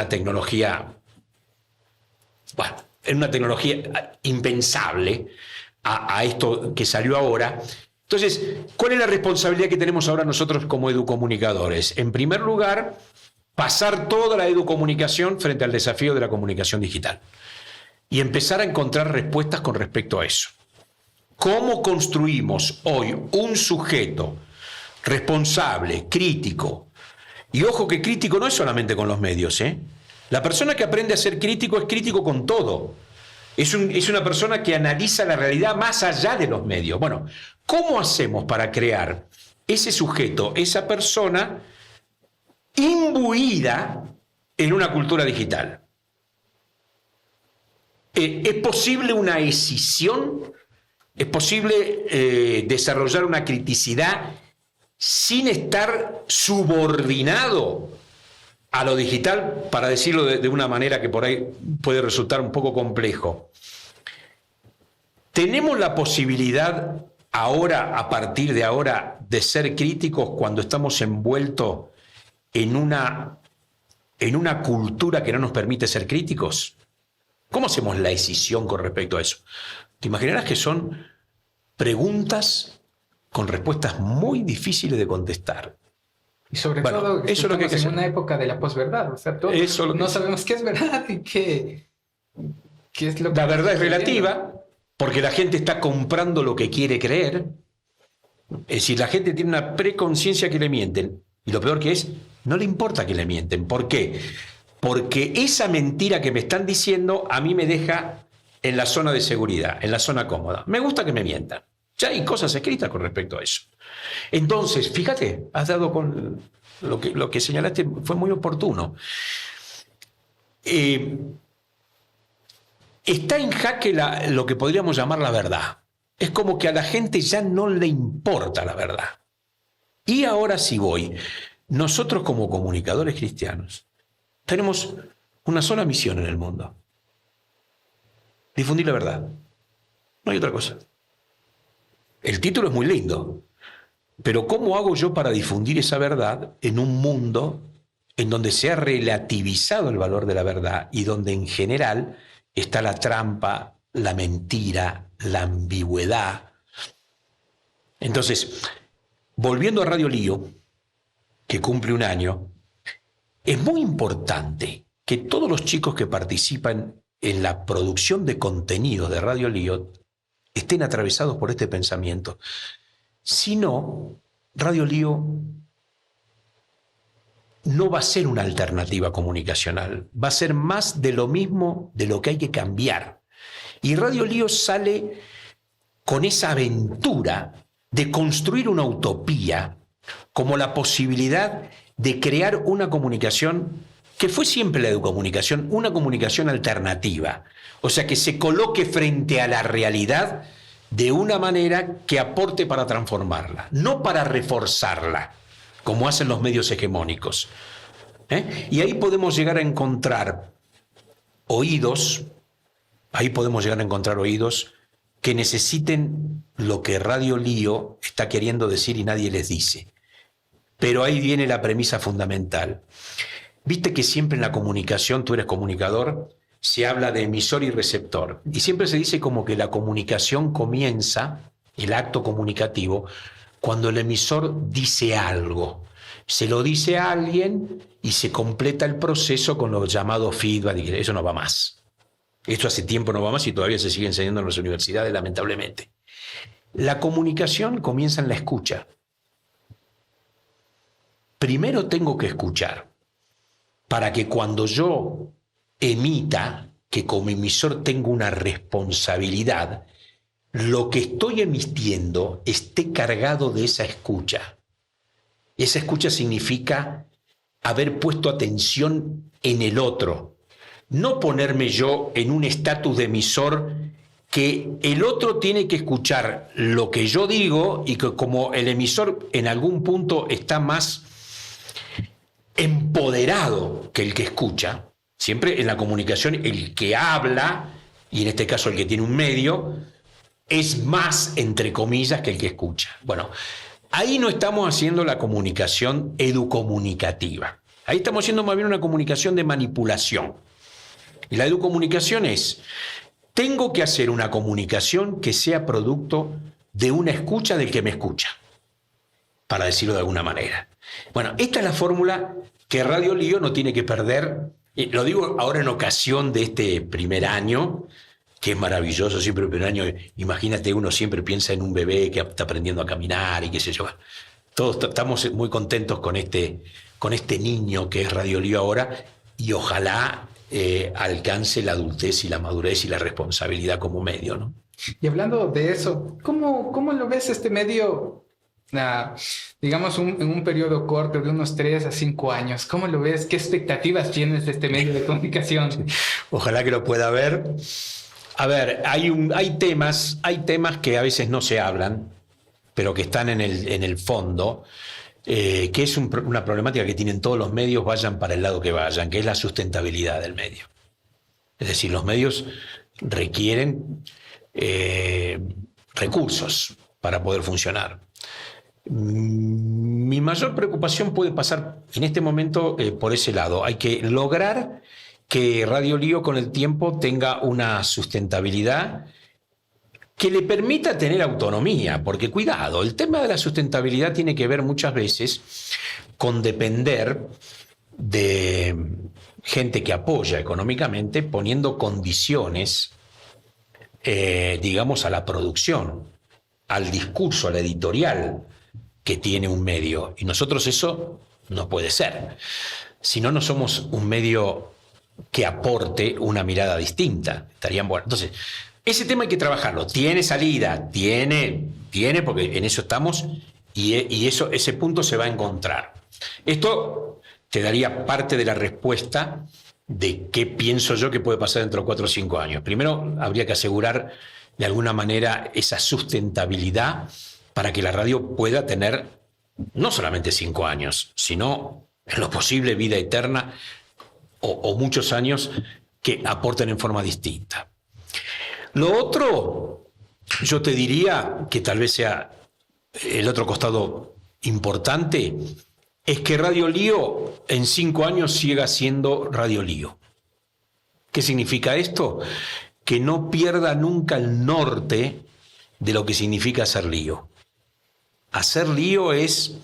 tecnología, bueno, en una tecnología impensable a esto que salió ahora. Entonces, ¿cuál es la responsabilidad que tenemos ahora nosotros como educomunicadores? En primer lugar, pasar toda la educomunicación frente al desafío de la comunicación digital y empezar a encontrar respuestas con respecto a eso. ¿Cómo construimos hoy un sujeto responsable, crítico? Y ojo que crítico no es solamente con los medios, ¿eh? La persona que aprende a ser crítico es crítico con todo. Es una persona que analiza la realidad más allá de los medios. Bueno, ¿cómo hacemos para crear ese sujeto, esa persona imbuida en una cultura digital? ¿Es posible una escisión? ¿Es posible desarrollar una criticidad sin estar subordinado a lo digital, para decirlo de una manera que por ahí puede resultar un poco complejo? ¿Tenemos la posibilidad ahora, a partir de ahora, de ser críticos cuando estamos envueltos en una cultura que no nos permite ser críticos? ¿Cómo hacemos la escisión con respecto a eso? Te imaginarás que son preguntas con respuestas muy difíciles de contestar. Y sobre todo, eso es lo que hay que hacer. En una época de la posverdad, o sea, todos no sabemos qué es verdad y qué es lo que... La verdad es relativa, porque la gente está comprando lo que quiere creer. Es decir, la gente tiene una preconciencia que le mienten. Y lo peor que es, no le importa que le mienten. ¿Por qué? Porque esa mentira que me están diciendo a mí me deja en la zona de seguridad, en la zona cómoda. Me gusta que me mientan. Ya hay cosas escritas con respecto a eso. Entonces, fíjate, has dado con lo que señalaste, fue muy oportuno. Está en jaque lo que podríamos llamar la verdad. Es como que a la gente ya no le importa la verdad. Y ahora sí voy. Nosotros como comunicadores cristianos tenemos una sola misión en el mundo: difundir la verdad. No hay otra cosa. El título es muy lindo, pero ¿cómo hago yo para difundir esa verdad en un mundo en donde se ha relativizado el valor de la verdad y donde en general está la trampa, la mentira, la ambigüedad? Entonces, volviendo a Radio Lío, que cumple 1 año, es muy importante que todos los chicos que participan en la producción de contenido de Radio Lío estén atravesados por este pensamiento. Si no, Radio Lío no va a ser una alternativa comunicacional, va a ser más de lo mismo, de lo que hay que cambiar. Y Radio Lío sale con esa aventura de construir una utopía, como la posibilidad de crear una comunicación que fue siempre la educomunicación, una comunicación alternativa. O sea, que se coloque frente a la realidad de una manera que aporte para transformarla, no para reforzarla, como hacen los medios hegemónicos. Y ahí podemos llegar a encontrar oídos, que necesiten lo que Radio Lío está queriendo decir y nadie les dice. Pero ahí viene la premisa fundamental. Viste que siempre en la comunicación, tú eres comunicador, se habla de emisor y receptor. Y siempre se dice como que la comunicación comienza, el acto comunicativo, cuando el emisor dice algo. Se lo dice a alguien y se completa el proceso con lo llamado feedback. Eso no va más. Esto hace tiempo no va más y todavía se sigue enseñando en las universidades, lamentablemente. La comunicación comienza en la escucha. Primero tengo que escuchar, para que cuando yo emita, que como emisor tengo una responsabilidad, lo que estoy emitiendo esté cargado de esa escucha. Esa escucha significa haber puesto atención en el otro, no ponerme yo en un estatus de emisor que el otro tiene que escuchar lo que yo digo y que como el emisor en algún punto está más empoderado que el que escucha. Siempre en la comunicación el que habla, y en este caso el que tiene un medio, es más, entre comillas, que el que escucha. Bueno, ahí no estamos haciendo la comunicación educomunicativa. Ahí estamos haciendo más bien una comunicación de manipulación. Y la educomunicación es, tengo que hacer una comunicación que sea producto de una escucha del que me escucha, para decirlo de alguna manera. Bueno, esta es la fórmula que Radio Lío no tiene que perder, lo digo ahora en ocasión de este primer año, que es maravilloso, siempre el primer año, imagínate, uno siempre piensa en un bebé que está aprendiendo a caminar y qué sé yo. Todos estamos muy contentos con este niño que es Radio Lío ahora, y ojalá alcance la adultez y la madurez y la responsabilidad como medio, ¿no? Y hablando de eso, ¿cómo lo ves este medio, digamos, en un periodo corto de unos 3 a 5 años? ¿Cómo lo ves? ¿Qué expectativas tienes de este medio de comunicación? Ojalá que lo pueda ver. A ver, hay temas que a veces no se hablan, pero que están en el fondo, que es una problemática que tienen todos los medios, vayan para el lado que vayan, que es la sustentabilidad del medio. Es decir, los medios requieren recursos para poder funcionar. Mi mayor preocupación puede pasar en este momento por ese lado. Hay que lograr que Radio Lío con el tiempo tenga una sustentabilidad que le permita tener autonomía, porque cuidado, el tema de la sustentabilidad tiene que ver muchas veces con depender de gente que apoya económicamente, poniendo condiciones, digamos, a la producción, al discurso, a la editorial que tiene un medio. Y nosotros eso no puede ser. Si no, no somos un medio que aporte una mirada distinta. Estarían buenos. Entonces, ese tema hay que trabajarlo. Tiene salida, tiene, porque en eso estamos, y ese punto se va a encontrar. Esto te daría parte de la respuesta de qué pienso yo que puede pasar dentro de 4 o 5 años. Primero, habría que asegurar de alguna manera esa sustentabilidad para que la radio pueda tener no solamente 5 años, sino en lo posible vida eterna o muchos años que aporten en forma distinta. Lo otro, yo te diría que tal vez sea el otro costado importante, es que Radio Lío en 5 años siga siendo Radio Lío. ¿Qué significa esto? Que no pierda nunca el norte de lo que significa hacer lío. Hacer lío es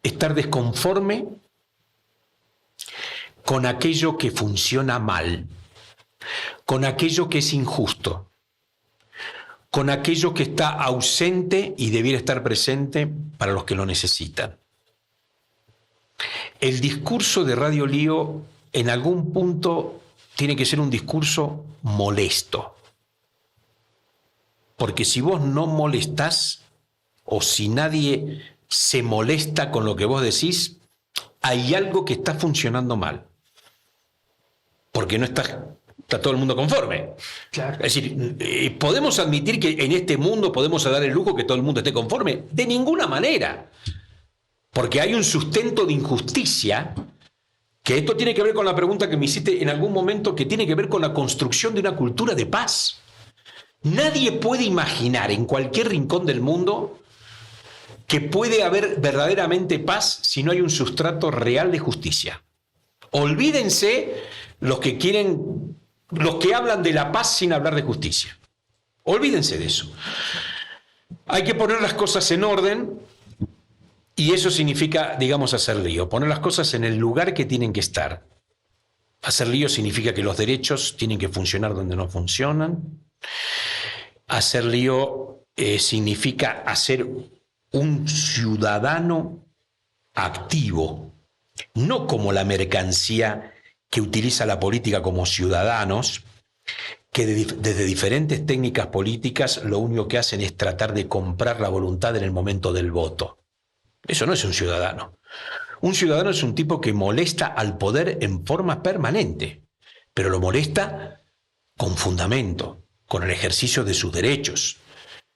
estar desconforme con aquello que funciona mal, con aquello que es injusto, con aquello que está ausente y debiera estar presente para los que lo necesitan. El discurso de Radio Lío en algún punto tiene que ser un discurso molesto. Porque si vos no molestás, o si nadie se molesta con lo que vos decís, hay algo que está funcionando mal. Porque no está todo el mundo conforme. Claro. Es decir, ¿podemos admitir que en este mundo podemos dar el lujo que todo el mundo esté conforme? De ninguna manera. Porque hay un sustento de injusticia, que esto tiene que ver con la pregunta que me hiciste en algún momento, que tiene que ver con la construcción de una cultura de paz. Nadie puede imaginar en cualquier rincón del mundo que puede haber verdaderamente paz si no hay un sustrato real de justicia. Olvídense los que hablan de la paz sin hablar de justicia. Olvídense de eso. Hay que poner las cosas en orden, y eso significa, digamos, hacer lío. Poner las cosas en el lugar que tienen que estar. Hacer lío significa que los derechos tienen que funcionar donde no funcionan. Hacer lío significa hacer un ciudadano activo, no como la mercancía que utiliza la política como ciudadanos, que desde diferentes técnicas políticas lo único que hacen es tratar de comprar la voluntad en el momento del voto. Eso no es un ciudadano. Un ciudadano es un tipo que molesta al poder en forma permanente, pero lo molesta con fundamento, con el ejercicio de sus derechos.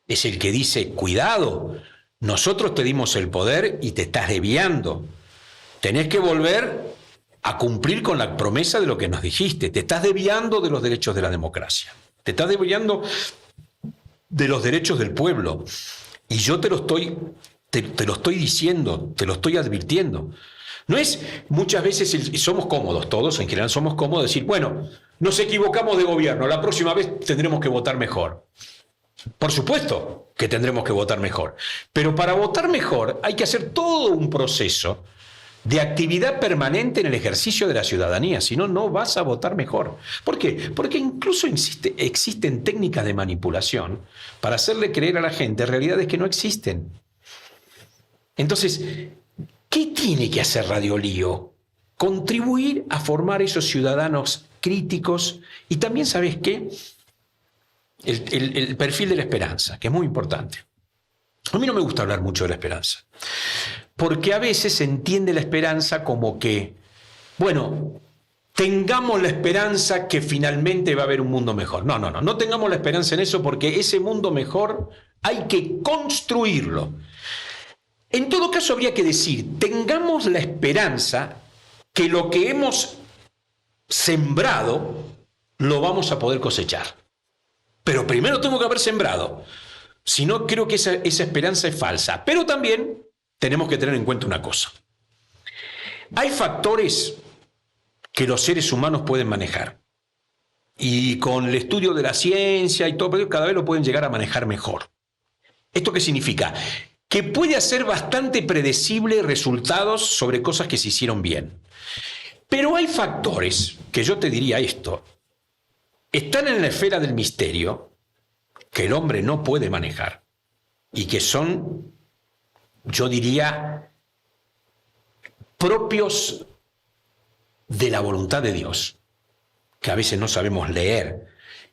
Es el que dice, cuidado, nosotros te dimos el poder y te estás desviando. Tenés que volver a cumplir con la promesa de lo que nos dijiste. Te estás desviando de los derechos de la democracia. Te estás desviando de los derechos del pueblo. Y yo te lo estoy diciendo, te lo estoy advirtiendo. No es, muchas veces somos cómodos, todos en general somos cómodos decir, bueno, nos equivocamos de gobierno, la próxima vez tendremos que votar mejor. Por supuesto que tendremos que votar mejor, pero para votar mejor hay que hacer todo un proceso de actividad permanente en el ejercicio de la ciudadanía, si no, no vas a votar mejor. ¿Por qué? Porque incluso existen técnicas de manipulación para hacerle creer a la gente realidades que no existen. Entonces, ¿qué tiene que hacer Radio Lío? Contribuir a formar esos ciudadanos críticos y también, ¿sabes qué? El perfil de la esperanza, que es muy importante. A mí no me gusta hablar mucho de la esperanza, porque a veces se entiende la esperanza como que, bueno, tengamos la esperanza que finalmente va a haber un mundo mejor. No tengamos la esperanza en eso, porque ese mundo mejor hay que construirlo. En todo caso, habría que decir, tengamos la esperanza que lo que hemos sembrado lo vamos a poder cosechar. Pero primero tengo que haber sembrado. Si no, creo que esa esperanza es falsa. Pero también tenemos que tener en cuenta una cosa. Hay factores que los seres humanos pueden manejar. Y con el estudio de la ciencia y todo, cada vez lo pueden llegar a manejar mejor. ¿Esto qué significa? Que puede hacer bastante predecible resultados sobre cosas que se hicieron bien. Pero hay factores, que yo te diría esto, están en la esfera del misterio, que el hombre no puede manejar, y que son, yo diría, propios de la voluntad de Dios, que a veces no sabemos leer,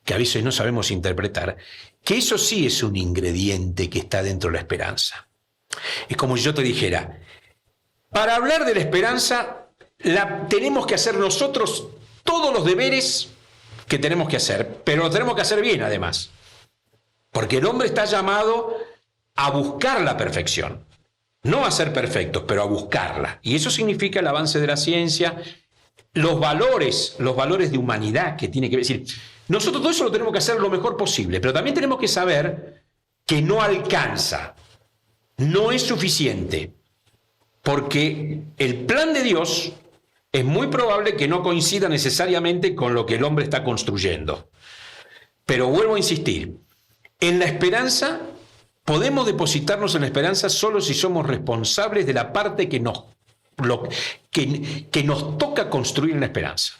que a veces no sabemos interpretar, que eso sí es un ingrediente que está dentro de la esperanza. Es como si yo te dijera, para hablar de la esperanza, tenemos que hacer nosotros todos los deberes que tenemos que hacer, pero lo tenemos que hacer bien además, porque el hombre está llamado a buscar la perfección, no a ser perfectos, pero a buscarla, y eso significa el avance de la ciencia, los valores de humanidad que tiene que decir. Nosotros todo eso lo tenemos que hacer lo mejor posible, pero también tenemos que saber que no alcanza, no es suficiente, porque el plan de Dios es muy probable que no coincida necesariamente con lo que el hombre está construyendo. Pero vuelvo a insistir, en la esperanza, podemos depositarnos en la esperanza solo si somos responsables de la parte que nos toca construir en la esperanza.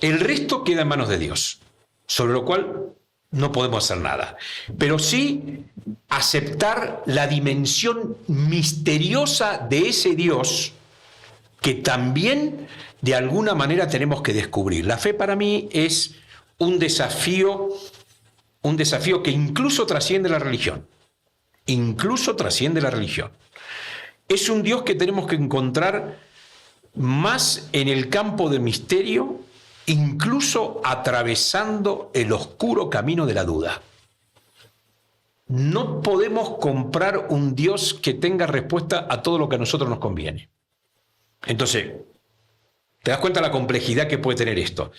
El resto queda en manos de Dios, sobre lo cual no podemos hacer nada. Pero sí aceptar la dimensión misteriosa de ese Dios que también de alguna manera tenemos que descubrir. La fe para mí es un desafío que incluso trasciende la religión. Incluso trasciende la religión. Es un Dios que tenemos que encontrar más en el campo del misterio, incluso atravesando el oscuro camino de la duda. No podemos comprar un Dios que tenga respuesta a todo lo que a nosotros nos conviene. Entonces, te das cuenta de la complejidad que puede tener esto.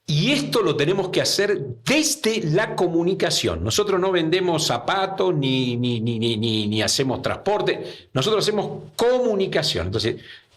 Y esto lo tenemos que hacer desde la comunicación. Nosotros no vendemos zapatos ni hacemos transporte. Nosotros hacemos comunicación. Entonces,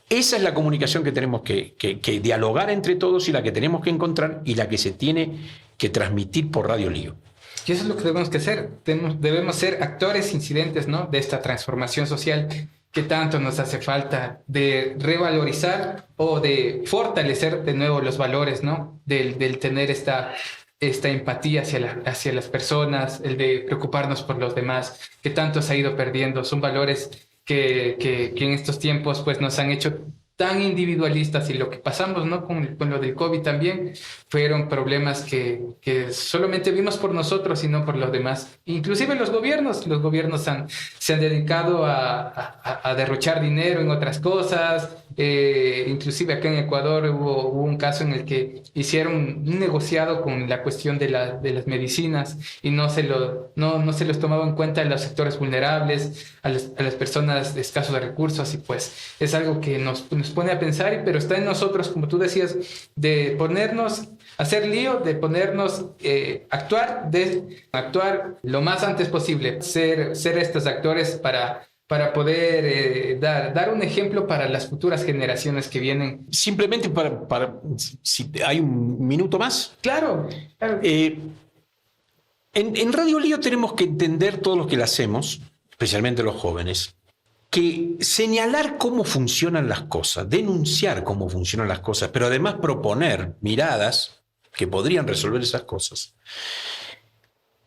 esa es la comunicación que tenemos que dialogar entre todos y la que tenemos que encontrar y la que se tiene que transmitir por Radio Lío. Y eso es lo que debemos que hacer. Debemos ser actores incidentes, ¿no?, de esta transformación social que tanto nos hace falta, de revalorizar o de fortalecer de nuevo los valores, ¿no?, del tener esta empatía hacia las personas, el de preocuparnos por los demás, que tanto se ha ido perdiendo. Son valores que en estos tiempos pues nos han hecho tan individualistas, y lo que pasamos, ¿no?, con lo del COVID también fueron problemas que solamente vimos por nosotros y no por los demás. Inclusive los gobiernos se han dedicado a derrochar dinero en otras cosas. Inclusive acá en Ecuador hubo un caso en el que hicieron un negociado con la cuestión de las medicinas y no se los tomaba en cuenta a los sectores vulnerables, a las personas de escasos recursos, y pues es algo que nos pone a pensar, pero está en nosotros, como tú decías, de ponernos, hacer lío, de ponernos, actuar lo más antes posible, ser estos actores para poder dar un ejemplo para las futuras generaciones que vienen. Simplemente si hay un minuto más. Claro. En Radio Lío tenemos que entender todos los que la hacemos, especialmente los jóvenes, que señalar cómo funcionan las cosas, denunciar cómo funcionan las cosas, pero además proponer miradas que podrían resolver esas cosas,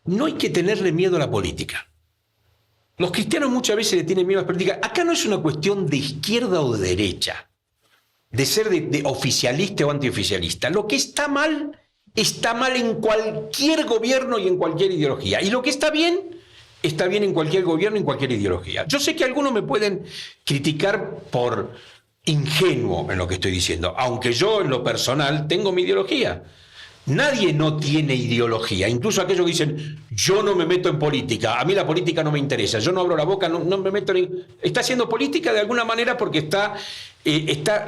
no hay que tenerle miedo a la política. Los cristianos muchas veces le tienen miedo a la política. Acá no es una cuestión de izquierda o de derecha, de ser de oficialista o antioficialista. Lo que está mal en cualquier gobierno y en cualquier ideología. Y lo que está bien en cualquier gobierno y en cualquier ideología. Yo sé que algunos me pueden criticar por ingenuo en lo que estoy diciendo, aunque yo en lo personal tengo mi ideología. Nadie no tiene ideología, incluso aquellos que dicen yo no me meto en política, a mí la política no me interesa, yo no abro la boca, no me meto en... Está haciendo política de alguna manera porque está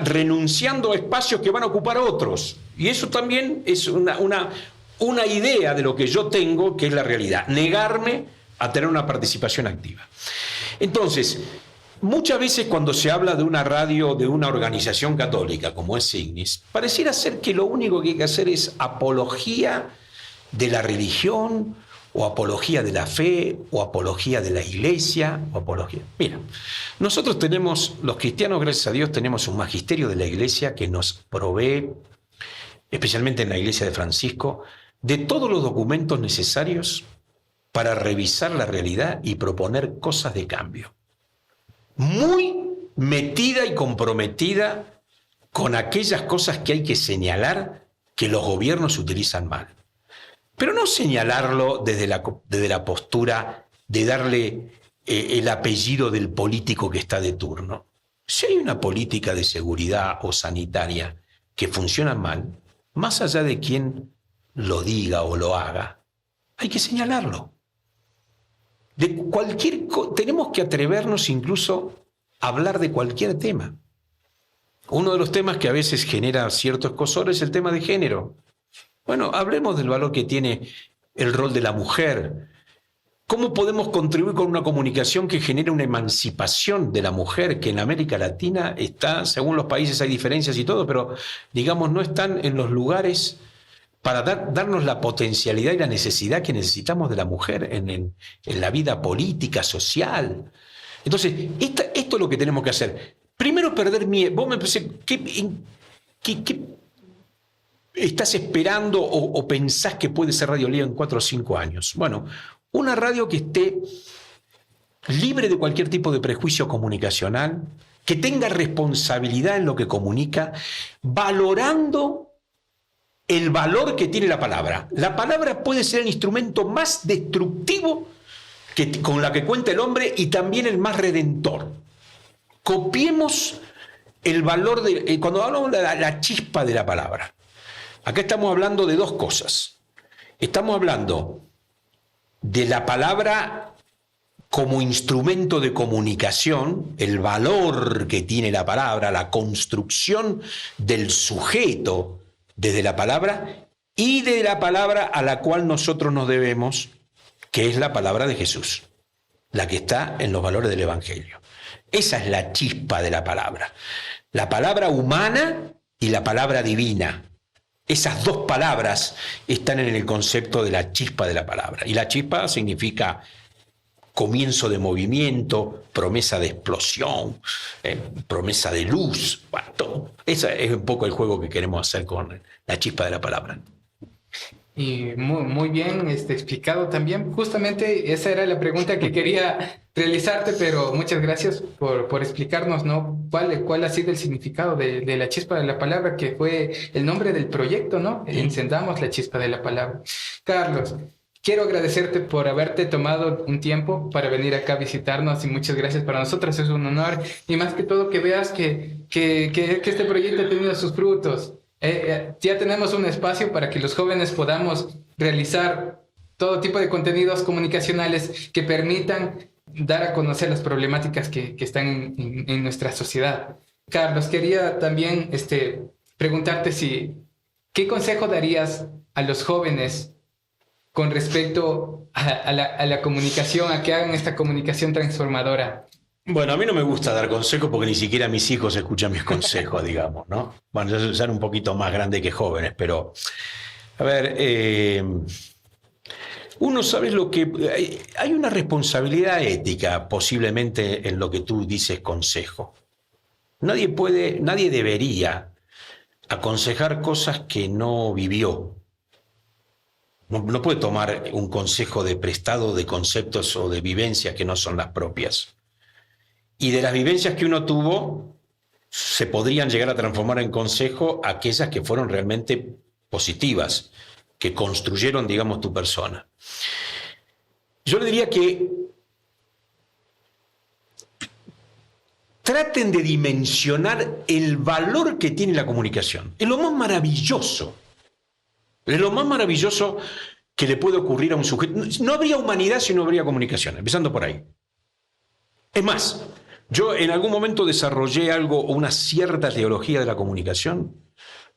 renunciando a espacios que van a ocupar otros. Y eso también es una idea de lo que yo tengo, que es la realidad, negarme a tener una participación activa. Entonces, muchas veces cuando se habla de una radio, de una organización católica como es Signis, pareciera ser que lo único que hay que hacer es apología de la religión, o apología de la fe, o apología de la iglesia, o apología... Mira, nosotros tenemos, los cristianos, gracias a Dios, tenemos un magisterio de la iglesia que nos provee, especialmente en la iglesia de Francisco, de todos los documentos necesarios para revisar la realidad y proponer cosas de cambio. Muy metida y comprometida con aquellas cosas que hay que señalar que los gobiernos utilizan mal. Pero no señalarlo desde la postura de darle el apellido del político que está de turno. Si hay una política de seguridad o sanitaria que funciona mal, más allá de quien lo diga o lo haga, hay que señalarlo. Tenemos que atrevernos incluso a hablar de cualquier tema. Uno de los temas que a veces genera cierto escozor es el tema de género. Bueno, hablemos del valor que tiene el rol de la mujer. ¿Cómo podemos contribuir con una comunicación que genere una emancipación de la mujer, que en América Latina está, según los países hay diferencias y todo, pero digamos no están en los lugares para darnos la potencialidad y la necesidad que necesitamos de la mujer en la vida política, social? Entonces, esto es lo que tenemos que hacer. Primero, perder miedo. Vos me pensé, ¿qué estás esperando o pensás que puede ser Radio Lío en 4 o 5 años? Bueno, una radio que esté libre de cualquier tipo de prejuicio comunicacional, que tenga responsabilidad en lo que comunica, valorando el valor que tiene la palabra. La palabra puede ser el instrumento más destructivo con la que cuenta el hombre y también el más redentor. Copiemos el valor cuando hablamos de la chispa de la palabra. Acá estamos hablando de dos cosas. Estamos hablando de la palabra como instrumento de comunicación, el valor que tiene la palabra, la construcción del sujeto desde la palabra y de la palabra a la cual nosotros nos debemos, que es la palabra de Jesús, la que está en los valores del Evangelio. Esa es la chispa de la palabra humana y la palabra divina. Esas dos palabras están en el concepto de la chispa de la palabra. Y la chispa significa comienzo de movimiento, promesa de explosión, promesa de luz. Bueno, todo. Ese es un poco el juego que queremos hacer con la chispa de la palabra. Y muy bien explicado también. Justamente esa era la pregunta que quería realizarte, pero muchas gracias por explicarnos, ¿no? ¿Cuál ha sido el significado de la chispa de la palabra, que fue el nombre del proyecto, ¿no? Encendamos la chispa de la palabra. Carlos, quiero agradecerte por haberte tomado un tiempo para venir acá a visitarnos y muchas gracias. Para nosotros es un honor y más que todo que veas que este proyecto ha tenido sus frutos. Ya tenemos un espacio para que los jóvenes podamos realizar todo tipo de contenidos comunicacionales que permitan dar a conocer las problemáticas que están en nuestra sociedad. Carlos, quería también preguntarte ¿qué consejo darías a los jóvenes con respecto a la comunicación, a que hagan esta comunicación transformadora? Bueno, a mí no me gusta dar consejos porque ni siquiera mis hijos escuchan mis consejos, digamos, ¿no? Bueno, yo soy un poquito más grande que jóvenes, pero, a ver, Uno sabe lo que... Hay una responsabilidad ética posiblemente en lo que tú dices consejo. Nadie debería aconsejar cosas que no vivió. No puede tomar un consejo de prestado de conceptos o de vivencias que no son las propias. Y de las vivencias que uno tuvo, se podrían llegar a transformar en consejo aquellas que fueron realmente positivas, que construyeron, digamos, tu persona. Yo le diría que traten de dimensionar el valor que tiene la comunicación. Es lo más maravilloso. Es lo más maravilloso que le puede ocurrir a un sujeto. No habría humanidad si no habría comunicación, empezando por ahí. Es más, yo en algún momento desarrollé una cierta teología de la comunicación,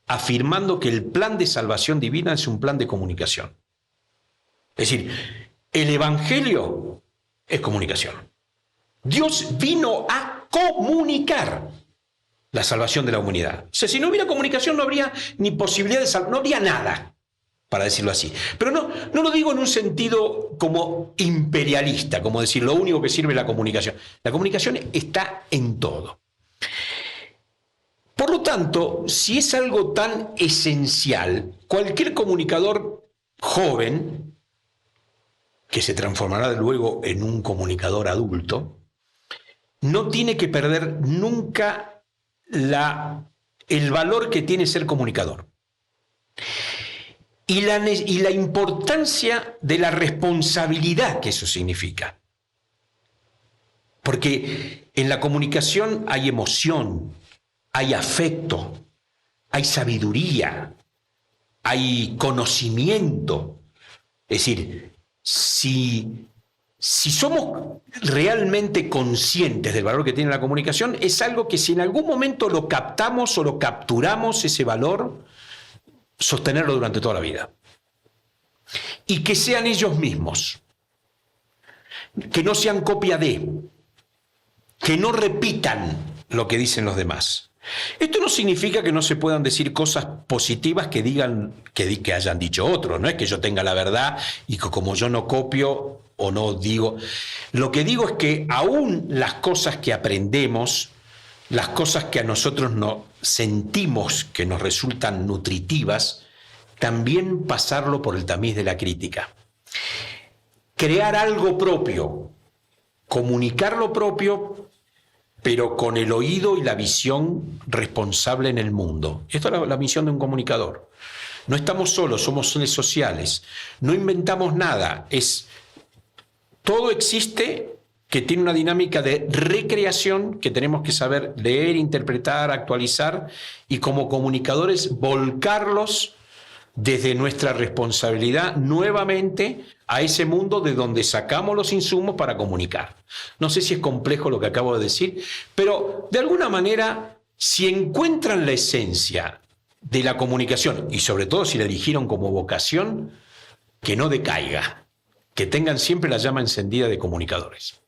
afirmando que el plan de salvación divina es un plan de comunicación. Es decir, el Evangelio es comunicación. Dios vino a comunicar la salvación de la humanidad. O sea, si no hubiera comunicación no habría ni posibilidad de salvación, no habría nada, para decirlo así. Pero no lo digo en un sentido como imperialista, como decir lo único que sirve es la comunicación. La comunicación está en todo. Por lo tanto, si es algo tan esencial, cualquier comunicador joven, que se transformará luego en un comunicador adulto, no tiene que perder nunca el valor que tiene ser comunicador. Y la importancia de la responsabilidad que eso significa. Porque en la comunicación hay emoción, hay afecto, hay sabiduría, hay conocimiento. Es decir, si somos realmente conscientes del valor que tiene la comunicación, es algo que si en algún momento lo captamos o lo capturamos, ese valor, sostenerlo durante toda la vida. Y que sean ellos mismos, que no sean copia de, que no repitan lo que dicen los demás. Esto no significa que no se puedan decir cosas positivas que hayan dicho otros. No es que yo tenga la verdad y que como yo no copio o no digo. Lo que digo es que aún las cosas que aprendemos, las cosas que a nosotros nos sentimos que nos resultan nutritivas, también pasarlo por el tamiz de la crítica. Crear algo propio, comunicar lo propio, pero con el oído y la visión responsable en el mundo. Esta es la misión de un comunicador. No estamos solos, somos seres sociales. No inventamos nada. Todo existe, que tiene una dinámica de recreación que tenemos que saber leer, interpretar, actualizar y como comunicadores volcarlos desde nuestra responsabilidad nuevamente a ese mundo de donde sacamos los insumos para comunicar. No sé si es complejo lo que acabo de decir, pero de alguna manera, si encuentran la esencia de la comunicación, y sobre todo si la eligieron como vocación, que no decaiga, que tengan siempre la llama encendida de comunicadores.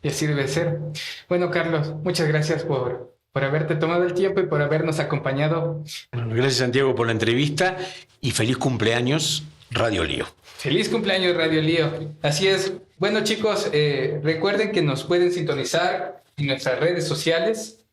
Y así debe ser. Bueno, Carlos, muchas gracias por haberte tomado el tiempo y por habernos acompañado. Bueno, gracias, Santiago, por la entrevista y feliz cumpleaños, Radio Lío. Feliz cumpleaños, Radio Lío. Así es. Bueno, chicos, recuerden que nos pueden sintonizar en nuestras redes sociales.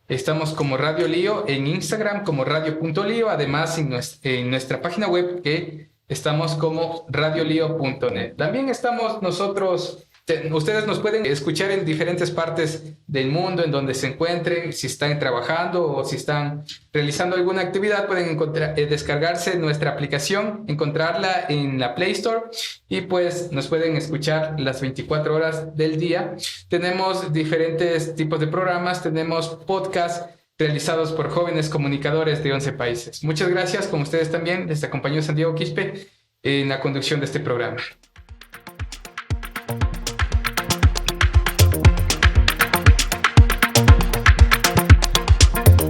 Estamos como Radio Lío en Instagram, como radio.lío. Además, en nuestra página web, que estamos como radiolio.net. También estamos nosotros... Ustedes nos pueden escuchar en diferentes partes del mundo, en donde se encuentren, si están trabajando o si están realizando alguna actividad, pueden descargarse nuestra aplicación, encontrarla en la Play Store y pues nos pueden escuchar las 24 horas del día. Tenemos diferentes tipos de programas, tenemos podcasts realizados por jóvenes comunicadores de 11 países. Muchas gracias, como ustedes también, les acompañó Santiago Quispe en la conducción de este programa.